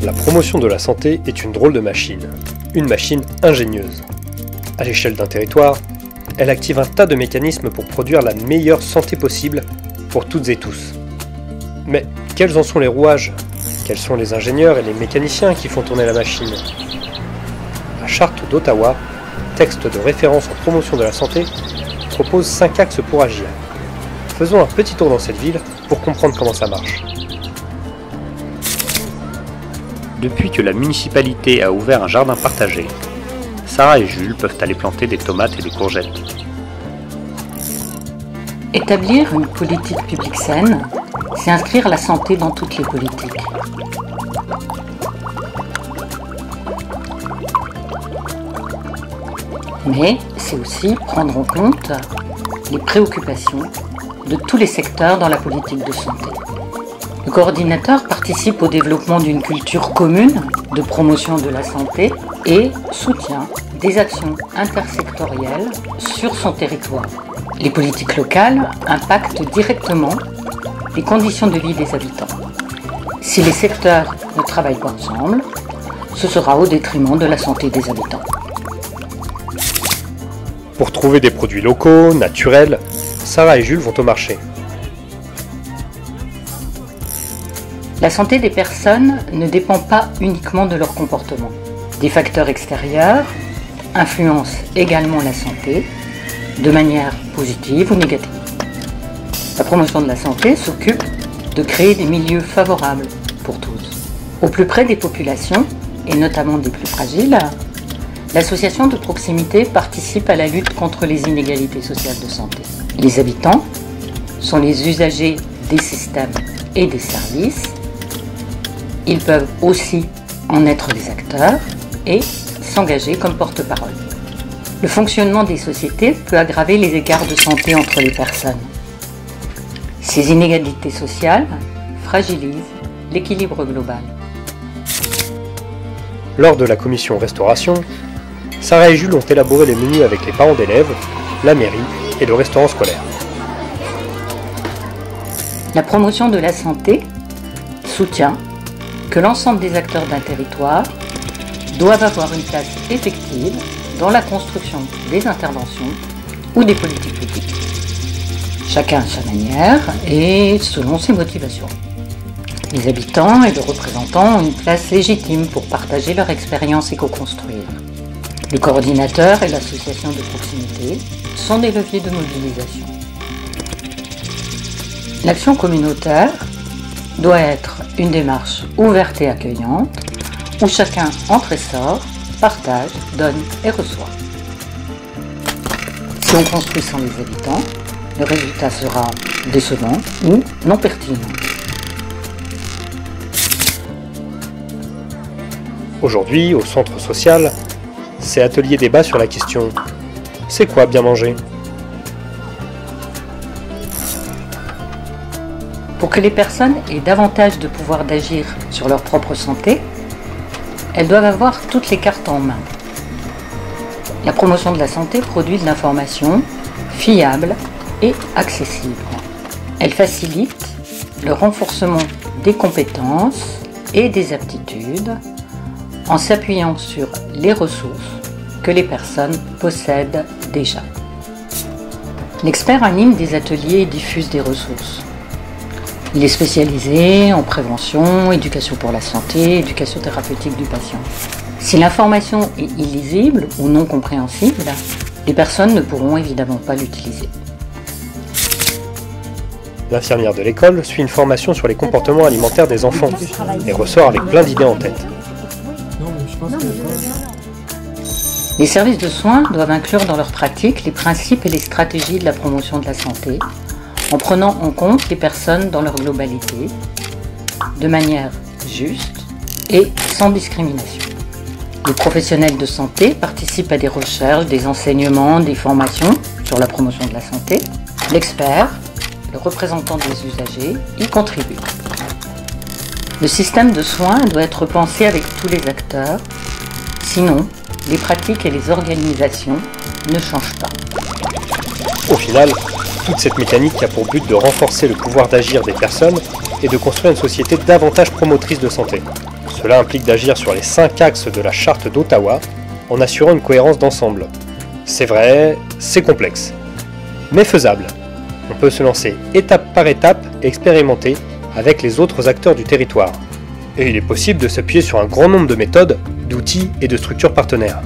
La promotion de la santé est une drôle de machine. Une machine ingénieuse. À l'échelle d'un territoire, elle active un tas de mécanismes pour produire la meilleure santé possible pour toutes et tous. Mais quels en sont les rouages? Quels sont les ingénieurs et les mécaniciens qui font tourner la machine? La Charte d'Ottawa, texte de référence en promotion de la santé, propose 5 axes pour agir. Faisons un petit tour dans cette ville pour comprendre comment ça marche. Depuis que la municipalité a ouvert un jardin partagé, Sarah et Jules peuvent aller planter des tomates et des courgettes. Établir une politique publique saine, c'est inscrire la santé dans toutes les politiques. Mais c'est aussi prendre en compte les préoccupations de tous les secteurs dans la politique de santé. Le coordinateur participe au développement d'une culture commune de promotion de la santé et soutient des actions intersectorielles sur son territoire. Les politiques locales impactent directement les conditions de vie des habitants. Si les secteurs ne travaillent pas ensemble, ce sera au détriment de la santé des habitants. Pour trouver des produits locaux, naturels, Sarah et Jules vont au marché. La santé des personnes ne dépend pas uniquement de leur comportement. Des facteurs extérieurs influencent également la santé de manière positive ou négative. La promotion de la santé s'occupe de créer des milieux favorables pour tous. Au plus près des populations, et notamment des plus fragiles, l'association de proximité participe à la lutte contre les inégalités sociales de santé. Les habitants sont les usagers des systèmes et des services. Ils peuvent aussi en être les acteurs et s'engager comme porte-parole. Le fonctionnement des sociétés peut aggraver les écarts de santé entre les personnes. Ces inégalités sociales fragilisent l'équilibre global. Lors de la commission restauration, Sarah et Jules ont élaboré les menus avec les parents d'élèves, la mairie et le restaurant scolaire. La promotion de la santé soutient que l'ensemble des acteurs d'un territoire doivent avoir une place effective dans la construction des interventions ou des politiques publiques. Chacun à sa manière et selon ses motivations. Les habitants et leurs représentants ont une place légitime pour partager leur expérience et co-construire. Le coordinateur et l'association de proximité sont des leviers de mobilisation. L'action communautaire doit être une démarche ouverte et accueillante où chacun entre et sort, partage, donne et reçoit. Si on construit sans les habitants, le résultat sera décevant ou non pertinent. Aujourd'hui, au centre social, c'est atelier débat sur la question « C'est quoi bien manger ?» Pour que les personnes aient davantage de pouvoir d'agir sur leur propre santé, elles doivent avoir toutes les cartes en main. La promotion de la santé produit de l'information fiable et accessible. Elle facilite le renforcement des compétences et des aptitudes en s'appuyant sur les ressources que les personnes possèdent déjà. L'expert anime des ateliers et diffuse des ressources. Il est spécialisé en prévention, éducation pour la santé, éducation thérapeutique du patient. Si l'information est illisible ou non compréhensible, les personnes ne pourront évidemment pas l'utiliser. L'infirmière de l'école suit une formation sur les comportements alimentaires des enfants et ressort avec plein d'idées en tête. Les services de soins doivent inclure dans leur pratique les principes et les stratégies de la promotion de la santé, en prenant en compte les personnes dans leur globalité, de manière juste et sans discrimination. Les professionnels de santé participent à des recherches, des enseignements, des formations sur la promotion de la santé. L'expert, le représentant des usagers, y contribue. Le système de soins doit être pensé avec tous les acteurs, sinon les pratiques et les organisations ne changent pas. Au final, toute cette mécanique a pour but de renforcer le pouvoir d'agir des personnes et de construire une société davantage promotrice de santé. Cela implique d'agir sur les 5 axes de la charte d'Ottawa en assurant une cohérence d'ensemble. C'est vrai, c'est complexe, mais faisable. On peut se lancer étape par étape et expérimenter avec les autres acteurs du territoire. Et il est possible de s'appuyer sur un grand nombre de méthodes, d'outils et de structures partenaires.